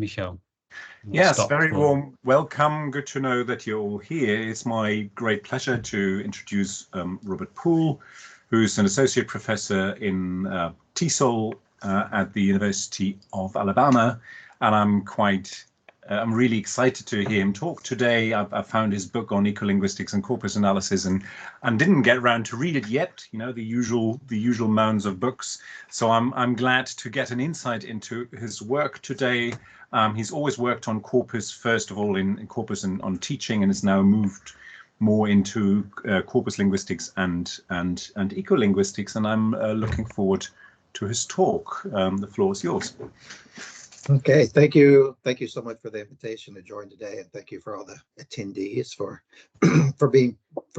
Michel. Yes, very warm welcome. Good to know that you're all here. It's my great pleasure to introduce Robert Poole, who's an associate professor in TESOL at the University of Alabama, and I'm really excited to hear him talk today. I found his book on ecolinguistics and corpus analysis and didn't get around to read it yet. You know, the usual mounds of books. So I'm glad to get an insight into his work today. He's always worked on corpus, first of all in corpus and on teaching, and has now moved more into corpus linguistics and ecolinguistics. And I'm looking forward to his talk. The floor is yours. Okay, thank you so much for the invitation to join today, and thank you for all the attendees for for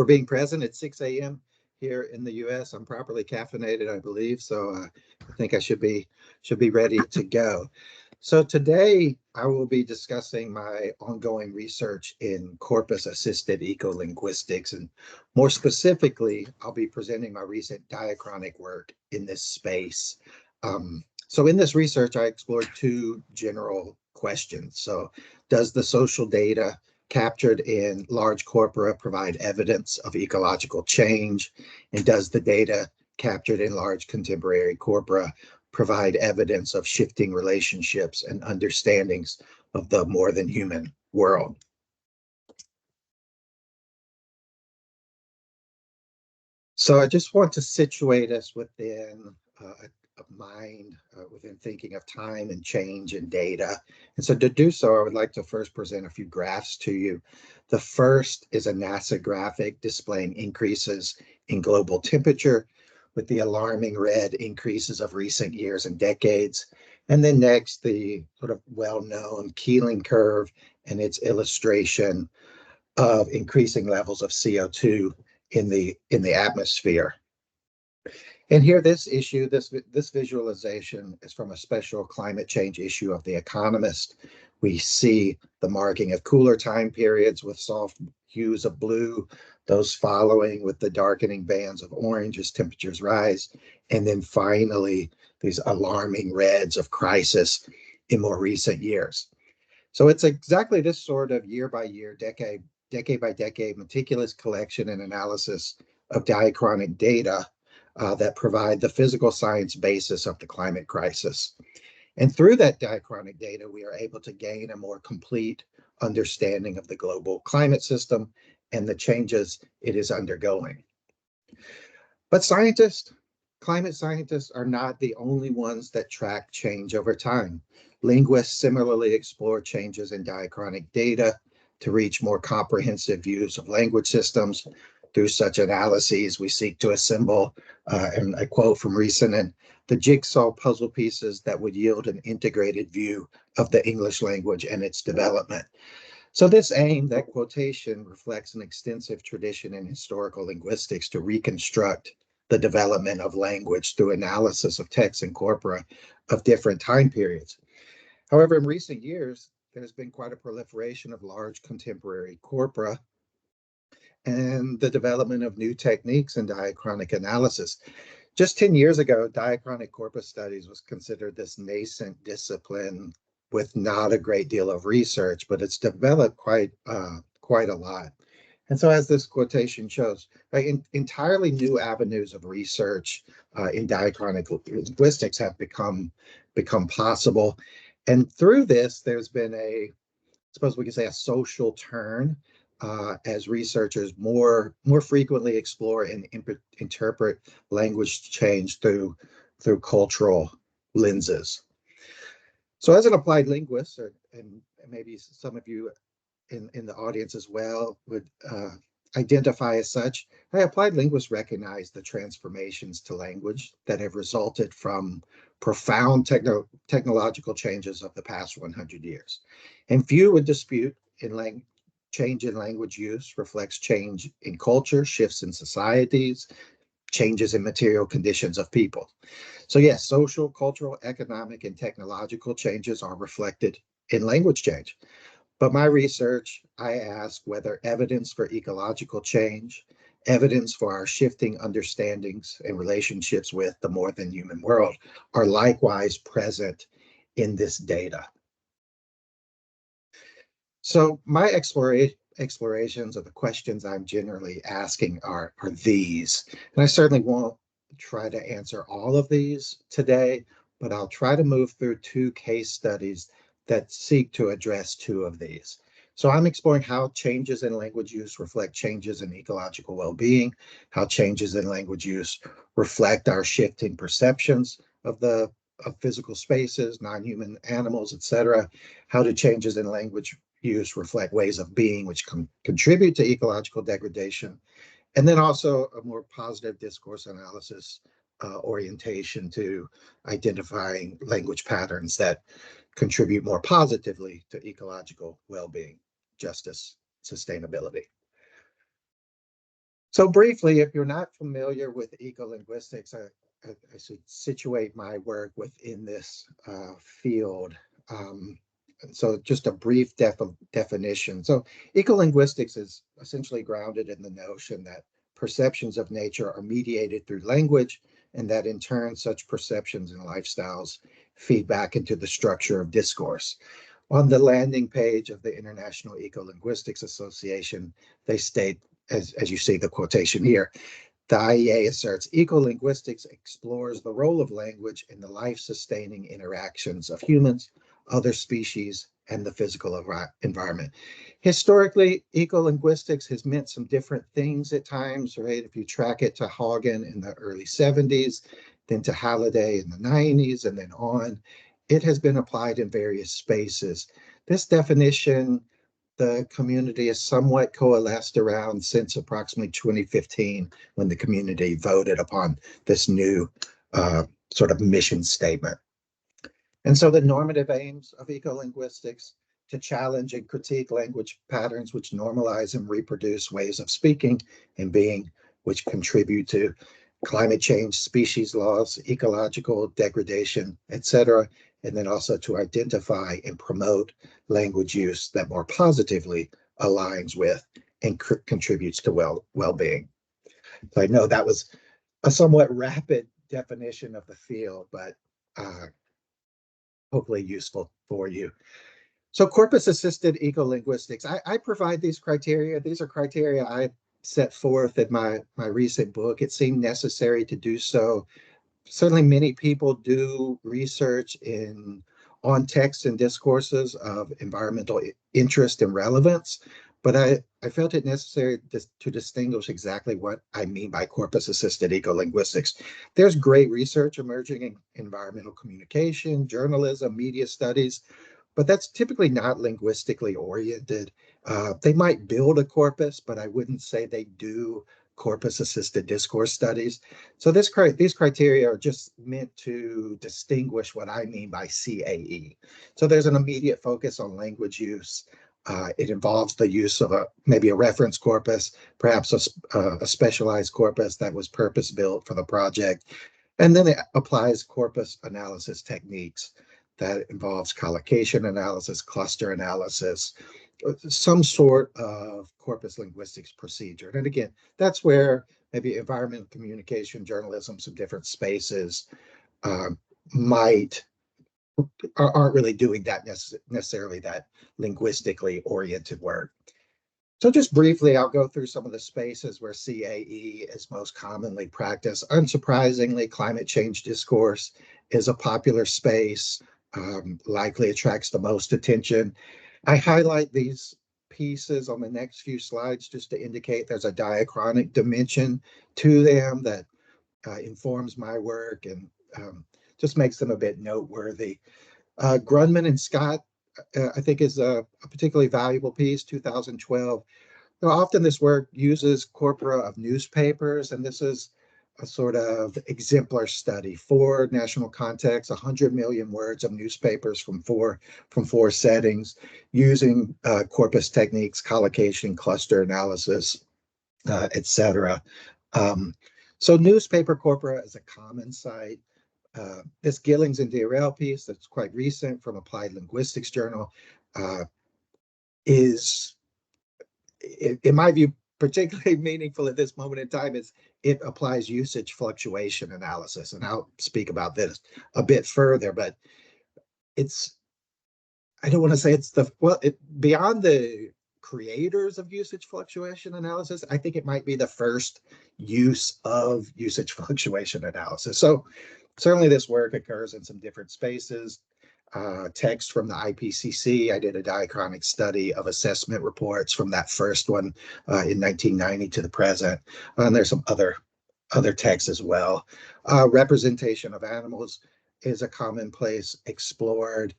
being present at 6 a.m. here in the U.S. I'm properly caffeinated, I believe, so I think I should be ready to go. So today I will be discussing my ongoing research in corpus-assisted ecolinguistics, and more specifically, I'll be presenting my recent diachronic work in this space. So in this research, I explored two general questions. So does the social data captured in large corpora provide evidence of ecological change? And does the data captured in large contemporary corpora provide evidence of shifting relationships and understandings of the more than human world? So I just want to situate us within mind, within thinking of time and change and data. And so to do so, I would like to first present a few graphs to you. The first is a NASA graphic displaying increases in global temperature with the alarming red increases of recent years and decades. And then next, the sort of well-known Keeling curve and its illustration of increasing levels of CO2 in the atmosphere. And here, this visualization is from a special climate change issue of The Economist. We see the marking of cooler time periods with soft hues of blue, those following with the darkening bands of orange as temperatures rise, and then finally, these alarming reds of crisis in more recent years. So it's exactly this sort of year by year, decade by decade, meticulous collection and analysis of diachronic data that provide the physical science basis of the climate crisis. And through that diachronic data, we are able to gain a more complete understanding of the global climate system and the changes it is undergoing. But climate scientists are not the only ones that track change over time. Linguists similarly explore changes in diachronic data to reach more comprehensive views of language systems. Through such analyses, we seek to assemble, and I quote from Worsening, the jigsaw puzzle pieces that would yield an integrated view of the English language and its development. So this aim, that quotation, reflects an extensive tradition in historical linguistics to reconstruct the development of language through analysis of texts and corpora of different time periods. However, in recent years, there's been quite a proliferation of large contemporary corpora and the development of new techniques in diachronic analysis. Just 10 years ago, diachronic corpus studies was considered this nascent discipline with not a great deal of research, but it's developed quite a lot. And so as this quotation shows, entirely new avenues of research in diachronic linguistics have become possible. And through this, there's been I suppose we could say, a social turn as researchers more frequently explore and interpret language change through cultural lenses. So as an applied linguist, and maybe some of you in the audience as well would identify as such, applied linguists recognize the transformations to language that have resulted from profound technological changes of the past 100 years. And few would dispute change in language use reflects change in culture, shifts in societies, changes in material conditions of people. So yes, social, cultural, economic, and technological changes are reflected in language change. But my research, I ask whether evidence for ecological change, evidence for our shifting understandings and relationships with the more than human world are likewise present in this data. So my explorations of the questions I'm generally asking are these. And I certainly won't try to answer all of these today, but I'll try to move through two case studies that seek to address two of these. So I'm exploring how changes in language use reflect changes in ecological well-being, how changes in language use reflect our shifting perceptions of physical spaces, non-human animals, etc. How do changes in language use reflect ways of being which contribute to ecological degradation, and then also a more positive discourse analysis orientation to identifying language patterns that contribute more positively to ecological well-being, justice, sustainability. So briefly, if you're not familiar with ecolinguistics, I should situate my work within this field. So just a brief definition. So ecolinguistics is essentially grounded in the notion that perceptions of nature are mediated through language, and that in turn, such perceptions and lifestyles feed back into the structure of discourse. On the landing page of the International Ecolinguistics Association, they state, as you see the quotation here, the IEA asserts ecolinguistics explores the role of language in the life-sustaining interactions of humans, other species, and the physical environment. Historically, ecolinguistics has meant some different things at times, right? If you track it to Hagen in the early 70s, then to Halliday in the 90s, and then on, it has been applied in various spaces. This definition, the community has somewhat coalesced around since approximately 2015, when the community voted upon this new sort of mission statement. And so the normative aims of ecolinguistics to challenge and critique language patterns which normalize and reproduce ways of speaking and being, which contribute to climate change, species loss, ecological degradation, etc., and then also to identify and promote language use that more positively aligns with and contributes to well-being. So I know that was a somewhat rapid definition of the field, but hopefully useful for you. So corpus-assisted ecolinguistics, I provide these criteria. These are criteria I set forth in my recent book. It seemed necessary to do so. Certainly many people do research on texts and discourses of environmental interest and relevance, but I felt it necessary to distinguish exactly what I mean by corpus-assisted ecolinguistics. There's great research emerging in environmental communication, journalism, media studies, but that's typically not linguistically oriented. They might build a corpus, but I wouldn't say they do corpus-assisted discourse studies. So these criteria are just meant to distinguish what I mean by CAE. So there's an immediate focus on language use. It involves the use of maybe a reference corpus, perhaps a specialized corpus that was purpose-built for the project. And then it applies corpus analysis techniques that involves collocation analysis, cluster analysis, some sort of corpus linguistics procedure. And again, that's where maybe environmental communication, journalism, some different spaces aren't really doing that necessarily that linguistically oriented work. So just briefly, I'll go through some of the spaces where CAE is most commonly practiced. Unsurprisingly, climate change discourse is a popular space, likely attracts the most attention. I highlight these pieces on the next few slides just to indicate there's a diachronic dimension to them that informs my work and just makes them a bit noteworthy. Grundmann and Scott, I think, is a particularly valuable piece, 2012. Now, often this work uses corpora of newspapers, and this is a sort of exemplar study. 4 national contexts, 100 million words of newspapers from four settings, using corpus techniques, collocation, cluster analysis, etc. So newspaper corpora is a common site. This Gillings and D'Arel piece that's quite recent from Applied Linguistics Journal is, in my view, particularly meaningful at this moment in time. Is it applies usage fluctuation analysis, and I'll speak about this a bit further, but I don't want to say it's beyond the creators of usage fluctuation analysis, I think it might be the first use of usage fluctuation analysis. So certainly this work occurs in some different spaces. Text from the IPCC. I did a diachronic study of assessment reports from that first one in 1990 to the present. And there's some other texts as well. Representation of animals is a commonplace explored.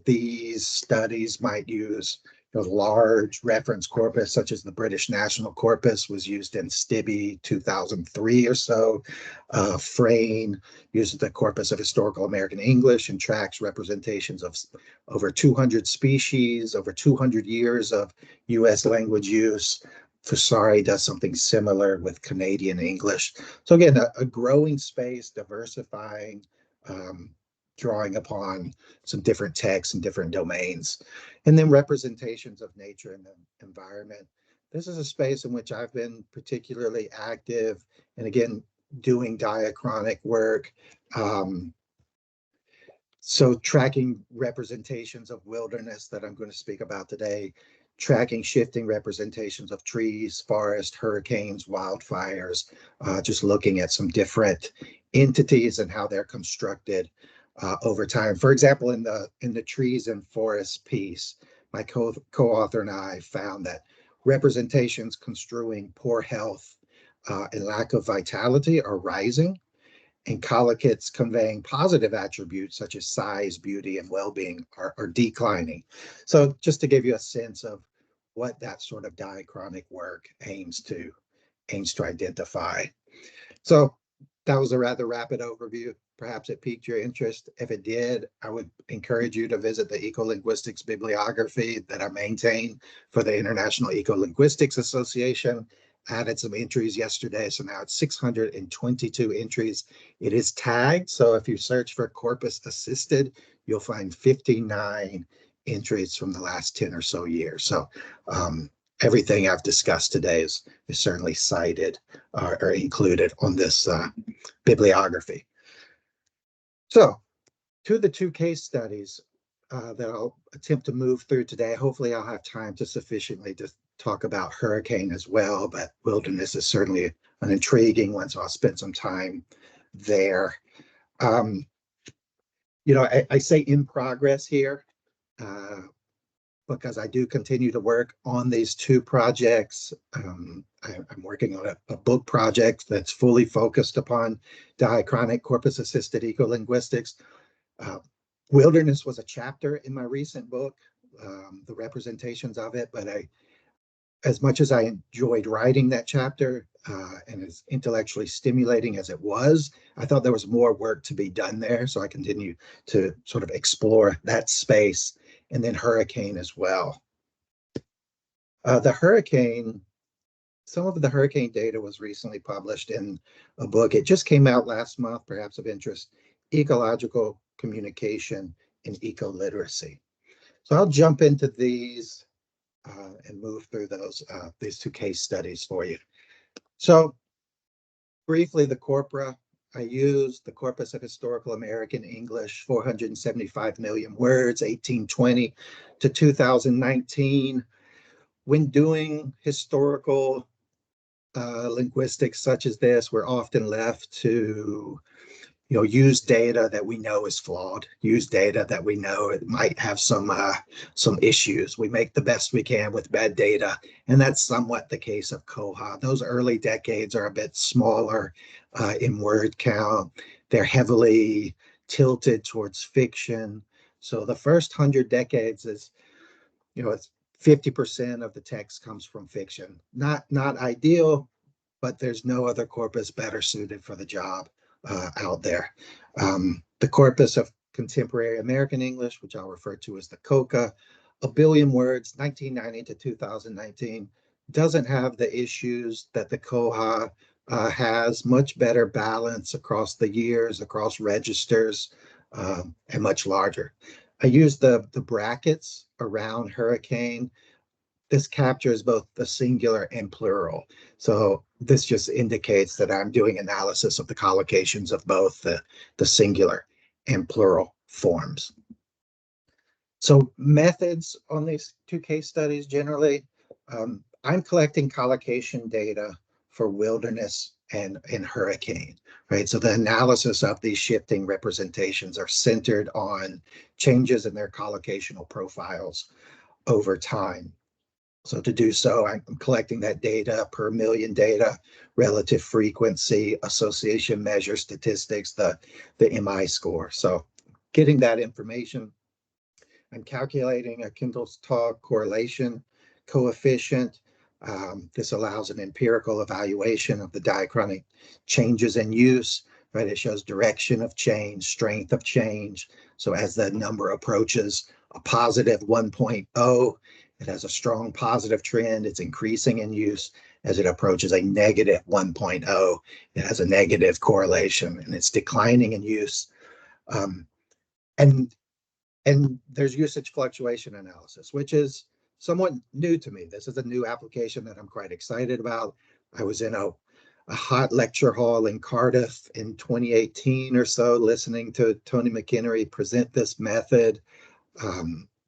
These studies might use large reference corpus, such as the British National Corpus was used in Stibbe 2003 or so. Frayne uses the Corpus of Historical American English and tracks representations of over 200 species, over 200 years of US language use. Fusari does something similar with Canadian English. So again, a growing space, diversifying, drawing upon some different texts and different domains. And then representations of nature and the environment. This is a space in which I've been particularly active, and again, doing diachronic work. So tracking representations of wilderness that I'm going to speak about today, tracking shifting representations of trees, forest, hurricanes, wildfires, just looking at some different entities and how they're constructed over time. For example, in the trees and forests piece, my co-author and I found that representations construing poor health and lack of vitality are rising, and collocates conveying positive attributes such as size, beauty, and well-being are declining. So just to give you a sense of what that sort of diachronic work aims to identify. So that was a rather rapid overview. Perhaps it piqued your interest. If it did, I would encourage you to visit the ecolinguistics bibliography that I maintain for the International Ecolinguistics Association. Added some entries yesterday, so now it's 622 entries. It is tagged, so if you search for corpus-assisted, you'll find 59 entries from the last 10 or so years. So everything I've discussed today is certainly cited or included on this bibliography. So to the two case studies that I'll attempt to move through today. Hopefully I'll have time to sufficiently to talk about hurricane as well, but wilderness is certainly an intriguing one, so I'll spend some time there. I say in progress here because I do continue to work on these two projects. I'm working on a book project that's fully focused upon diachronic corpus-assisted ecolinguistics. Wilderness was a chapter in my recent book, the representations of it, but as much as I enjoyed writing that chapter and as intellectually stimulating as it was, I thought there was more work to be done there. So I continue to sort of explore that space, and then hurricane as well. Some of the hurricane data was recently published in a book. It just came out last month, perhaps of interest, Ecological Communication and Ecoliteracy. So I'll jump into these and move through these two case studies for you. So briefly, the corpora. I used the Corpus of Historical American English, 475 million words, 1820 to 2019. When doing historical linguistics such as this, we're often left to use data that we know is flawed, use data that we know it might have some issues. We make the best we can with bad data, and that's somewhat the case of Koha. Those early decades are a bit smaller in word count. They're heavily tilted towards fiction. So the first 100 decades is, it's 50% of the text comes from fiction. Not ideal, but there's no other corpus better suited for the job out there. The corpus of contemporary American English, which I'll refer to as the COCA, 1 billion words, 1990 to 2019, doesn't have the issues that the Koha has. Much better balance across the years, across registers, and much larger. I use the brackets around hurricane. This captures both the singular and plural. So this just indicates that I'm doing analysis of the collocations of both the singular and plural forms. So methods on these two case studies generally, I'm collecting collocation data for wilderness and hurricane, right? So the analysis of these shifting representations are centered on changes in their collocational profiles over time. So to do so, I'm collecting that data per million data, relative frequency, association measure statistics, the MI score. So getting that information, I'm calculating a Kindle-Tog correlation coefficient. This allows an empirical evaluation of the diachronic changes in use, right? It shows direction of change, strength of change. So as the number approaches a positive 1.0, it has a strong positive trend. It's increasing in use. As it approaches a negative 1.0, it has a negative correlation and it's declining in use. Um, and and there's usage fluctuation analysis, which is somewhat new to me. This is a new application that I'm quite excited about. I was in a hot lecture hall in Cardiff in 2018 or so, listening to Tony McInnery present this method.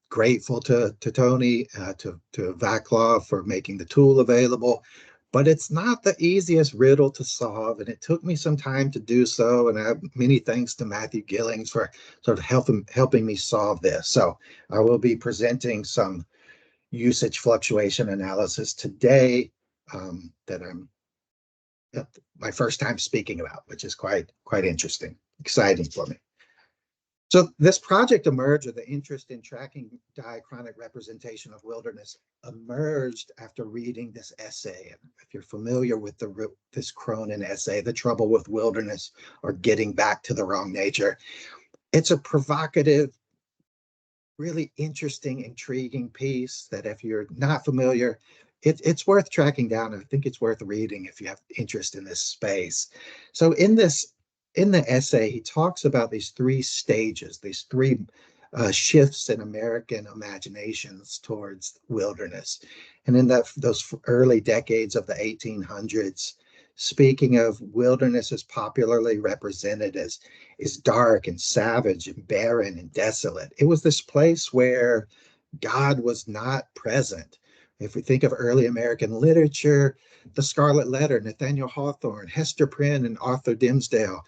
Grateful to Tony, to Vaclav for making the tool available. But it's not the easiest riddle to solve, and it took me some time to do so. And I have many thanks to Matthew Gillings for sort of helping me solve this. So I will be presenting some usage fluctuation analysis today that I'm my first time speaking about, which is quite interesting, exciting for me. So this project emerged, or the interest in tracking diachronic representation of wilderness emerged after reading this essay. And if you're familiar with this Cronin essay, The Trouble with Wilderness, or Getting Back to the Wrong Nature, it's a provocative, really interesting, intriguing piece that if you're not familiar, it's worth tracking down. I think it's worth reading if you have interest in this space. So in the essay, he talks about these three stages, these three shifts in American imaginations towards wilderness. And in those early decades of the 1800s, speaking of wilderness is popularly represented as is dark and savage and barren and desolate. It was this place where God was not present. If we think of early American literature, the Scarlet Letter, Nathaniel Hawthorne, Hester Prynne, and Arthur Dimmesdale,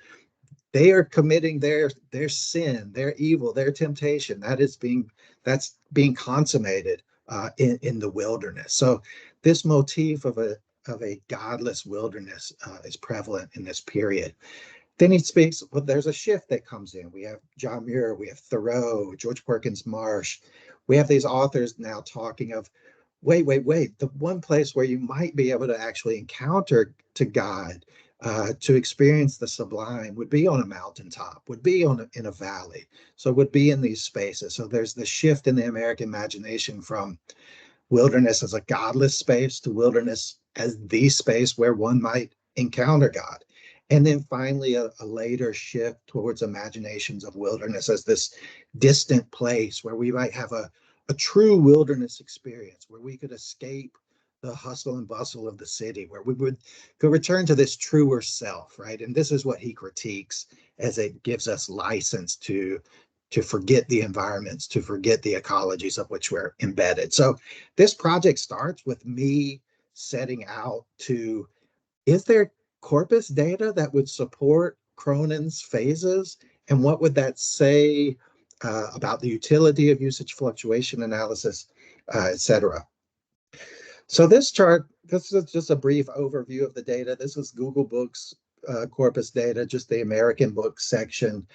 they are committing their sin, their evil, their temptation. That's being consummated in the wilderness. So this motif of a godless wilderness is prevalent in this period. Then he speaks, well, there's a shift that comes in. We have John Muir, we have Thoreau, George Perkins Marsh. We have these authors now talking of, wait, the one place where you might be able to actually encounter to God, to experience the sublime, would be on a mountaintop, would be in a valley. So would be in these spaces. So there's the shift in the American imagination from wilderness as a godless space to wilderness as the space where one might encounter God. And then finally, a later shift towards imaginations of wilderness as this distant place where we might have a true wilderness experience, where we could escape the hustle and bustle of the city, where we could return to this truer self, right? And this is what he critiques, as it gives us license to forget the environments, to forget the ecologies of which we're embedded. So this project starts with me setting out to, is there corpus data that would support Cronin's phases? And what would that say about the utility of usage fluctuation analysis, et cetera? So this chart, this is just a brief overview of the data. This is Google Books corpus data, just the American books section.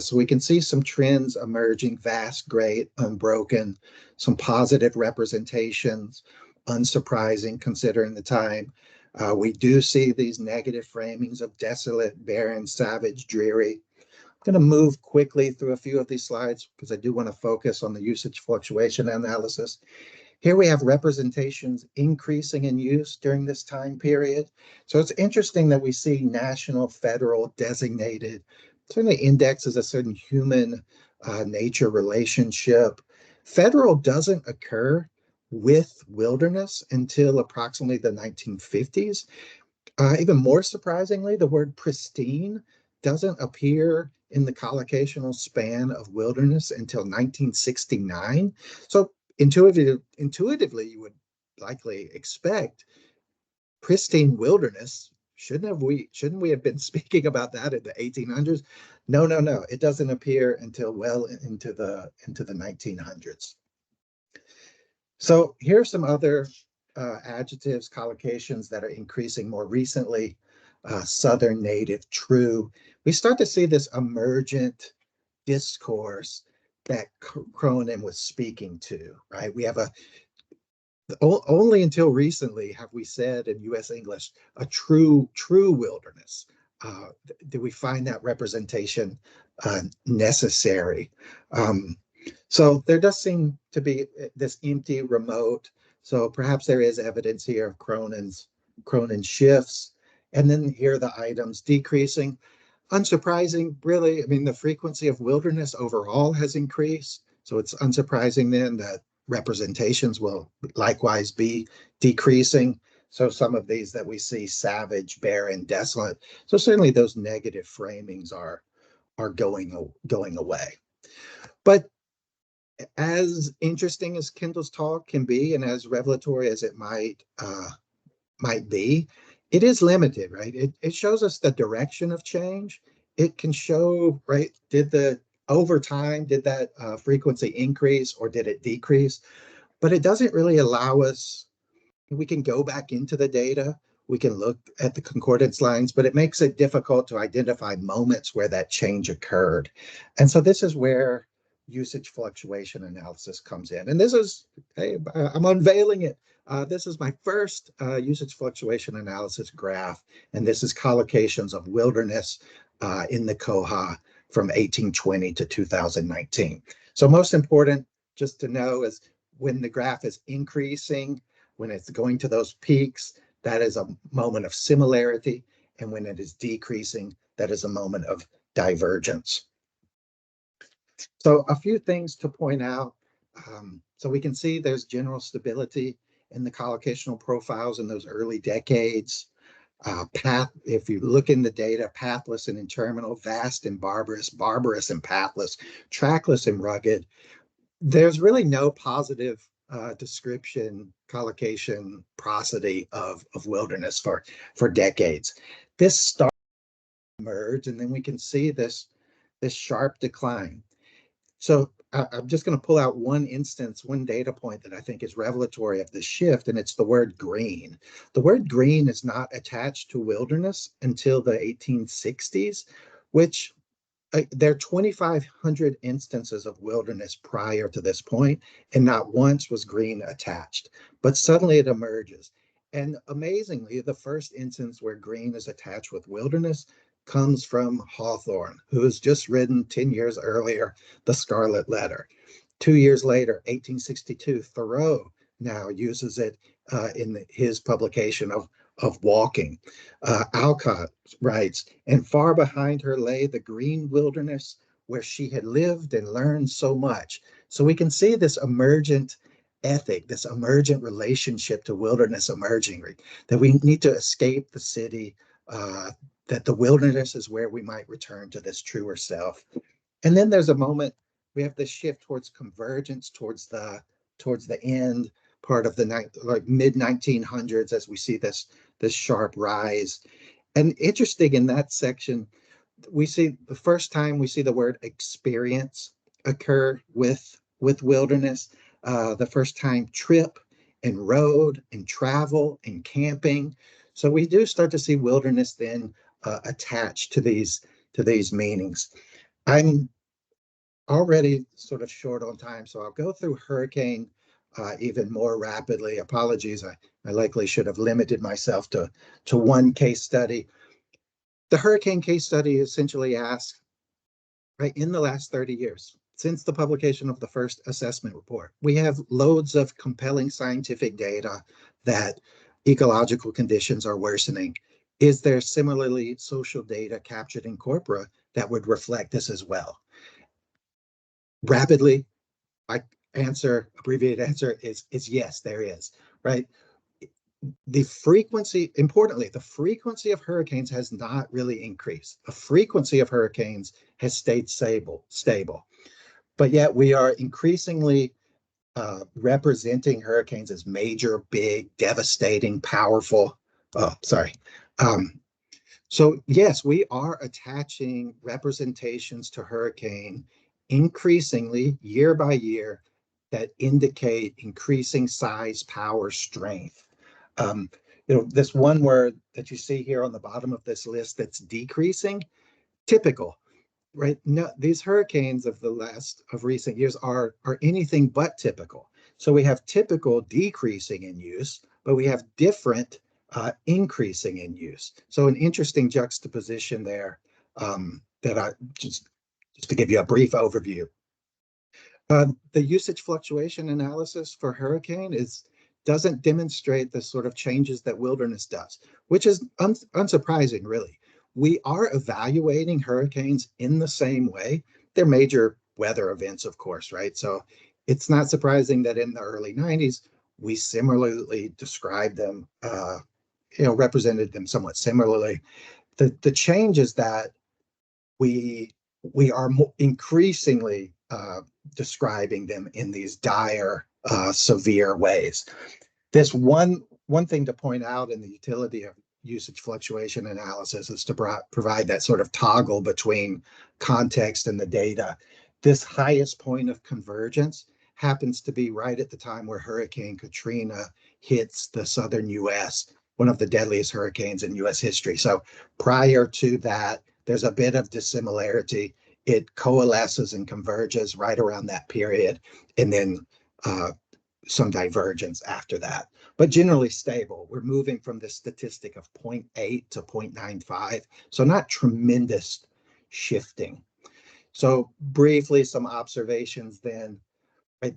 So we can see some trends emerging: vast, great, unbroken, some positive representations, unsurprising considering the time. We do see these negative framings of desolate, barren, savage, dreary. I'm going to move quickly through a few of these slides because I do want to focus on the usage fluctuation analysis. Here we have representations increasing in use during this time period. So it's interesting that we see national, federal, designated, certainly indexes a certain human nature relationship. Federal doesn't occur with wilderness until approximately the 1950s. Even more surprisingly, the word pristine doesn't appear in the collocational span of wilderness until 1969. So intuitively, you would likely expect pristine wilderness. Shouldn't we have been speaking about that in the 1800s? No, no, no. It doesn't appear until well into the 1900s. So here are some other adjectives, collocations that are increasing more recently. Southern native, true. We start to see this emergent discourse that Cronin was speaking to, right? We have only until recently have we said in U.S. English a true wilderness. Do we find that representation necessary? So there does seem to be this empty, remote. So perhaps there is evidence here of Cronin's shifts. And then here are the items decreasing. Unsurprising, really. I mean, the frequency of wilderness overall has increased. So it's unsurprising then that representations will likewise be decreasing. So some of these that we see, savage, barren, desolate. So certainly those negative framings are going away. But as interesting as Kendall's talk can be, and as revelatory as it might be, it is limited, right? It shows us the direction of change. It can show, right, over time, did that frequency increase or did it decrease? But it doesn't really allow us, we can go back into the data, we can look at the concordance lines, but it makes it difficult to identify moments where that change occurred. And so this is where usage fluctuation analysis comes in. And this is, hey, I'm unveiling it. This is my first usage fluctuation analysis graph, and this is collocations of wilderness in the Koha from 1820 to 2019. So most important just to know is when the graph is increasing, when it's going to those peaks, that is a moment of similarity. And when it is decreasing, that is a moment of divergence. So a few things to point out. So we can see there's general stability in the collocational profiles in those early decades. If you look in the data, pathless and interminable, vast and barbarous, barbarous and pathless, trackless and rugged. There's really no positive description, collocation, prosody of wilderness for decades. This starts to emerge, and then we can see this sharp decline. So I'm just going to pull out one instance, one data point that I think is revelatory of this shift, and it's the word green. The word green is not attached to wilderness until the 1860s, which there are 2,500 instances of wilderness prior to this point, and not once was green attached. But suddenly it emerges. And amazingly, the first instance where green is attached with wilderness comes from Hawthorne, who has just written 10 years earlier, The Scarlet Letter. 2 years later, 1862, Thoreau now uses it in his publication of Walking. Alcott writes, and far behind her lay the green wilderness where she had lived and learned so much. So we can see this emergent ethic, this emergent relationship to wilderness emerging, that we need to escape the city, that the wilderness is where we might return to this truer self. And then there's a moment, we have this shift towards convergence, towards the end part of the mid 1900s, as we see this sharp rise. And interesting in that section, we see the first time we see the word experience occur with wilderness, the first time trip and road and travel and camping. So we do start to see wilderness then attached to these meanings. I'm already sort of short on time, so I'll go through hurricane even more rapidly. Apologies, I likely should have limited myself to one case study. The hurricane case study essentially asks, right, in the last 30 years, since the publication of the first assessment report, we have loads of compelling scientific data that ecological conditions are worsening. Is there similarly social data captured in corpora that would reflect this as well? Rapidly, my abbreviated answer is yes, there is, right? the frequency, importantly, the frequency of hurricanes has not really increased. The frequency of hurricanes has stayed stable. But yet we are increasingly representing hurricanes as major, big, devastating, powerful. Oh, sorry. So yes, we are attaching representations to hurricane increasingly year by year that indicate increasing size, power, strength. Um, this one word that you see here on the bottom of this list that's decreasing, typical, right? No, these hurricanes of recent years are anything but typical. So we have typical decreasing in use, but we have different increasing in use. So an interesting juxtaposition there that I just to give you a brief overview. The usage fluctuation analysis for hurricane doesn't demonstrate the sort of changes that wilderness does, which is unsurprising, really. We are evaluating hurricanes in the same way. They're major weather events, of course, right? So it's not surprising that in the early 90s, we similarly described them, represented them somewhat similarly. The change is that we are increasingly describing them in these dire, severe ways. This one thing to point out in the utility of usage fluctuation analysis is to provide that sort of toggle between context and the data. This highest point of convergence happens to be right at the time where Hurricane Katrina hits the southern US, one of the deadliest hurricanes in US history. So prior to that, there's a bit of dissimilarity. It coalesces and converges right around that period, and then some divergence after that, but generally stable. We're moving from this statistic of 0.8 to 0.95, so not tremendous shifting. So briefly, some observations then. Right,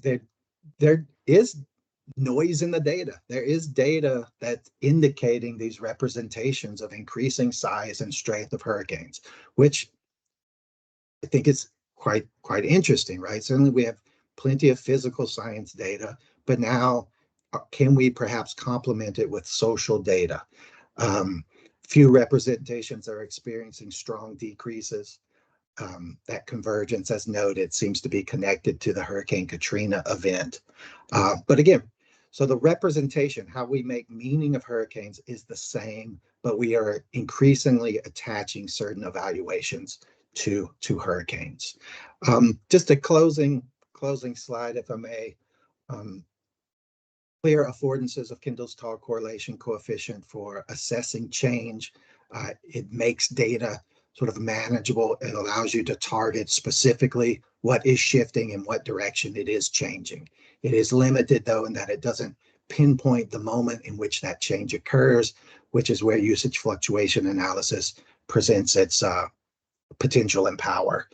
there is noise in the data. There is data that's indicating these representations of increasing size and strength of hurricanes, which I think is quite interesting, right? Certainly we have plenty of physical science data, but now can we perhaps complement it with social data? Few representations are experiencing strong decreases. That convergence, as noted, seems to be connected to the Hurricane Katrina event. But again, so the representation, how we make meaning of hurricanes is the same, but we are increasingly attaching certain evaluations to hurricanes. Just a closing slide, if I may. Clear affordances of Kendall's tall correlation coefficient for assessing change. It makes data sort of manageable. It allows you to target specifically what is shifting and what direction it is changing. It is limited, though, in that it doesn't pinpoint the moment in which that change occurs, which is where usage fluctuation analysis presents its potential and power.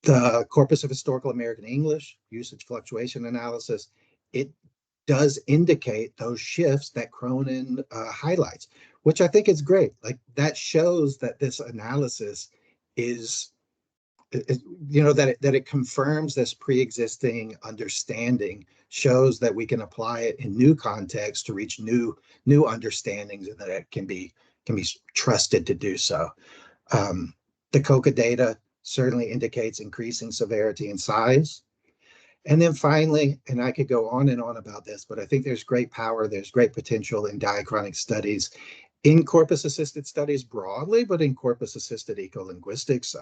The Corpus of Historical American English, usage fluctuation analysis, it does indicate those shifts that Cronin highlights, which I think is great. Like that shows that this analysis is that it confirms this pre-existing understanding, shows that we can apply it in new contexts to reach new understandings, and that it can be trusted to do so. The COCA data certainly indicates increasing severity and size. And then finally, and I could go on and on about this, but I think there's great power, there's great potential in diachronic studies, in corpus-assisted studies broadly, but in corpus-assisted ecolinguistics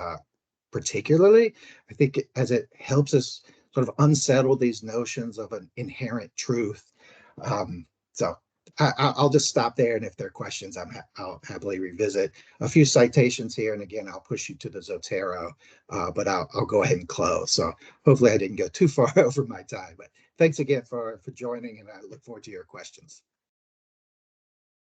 particularly. I think as it helps us sort of unsettle these notions of an inherent truth. So I'll just stop there, and if there are questions, I'll happily revisit a few citations here. And again, I'll push you to the Zotero, but I'll go ahead and close. So hopefully I didn't go too far over my time. But thanks again for joining, and I look forward to your questions.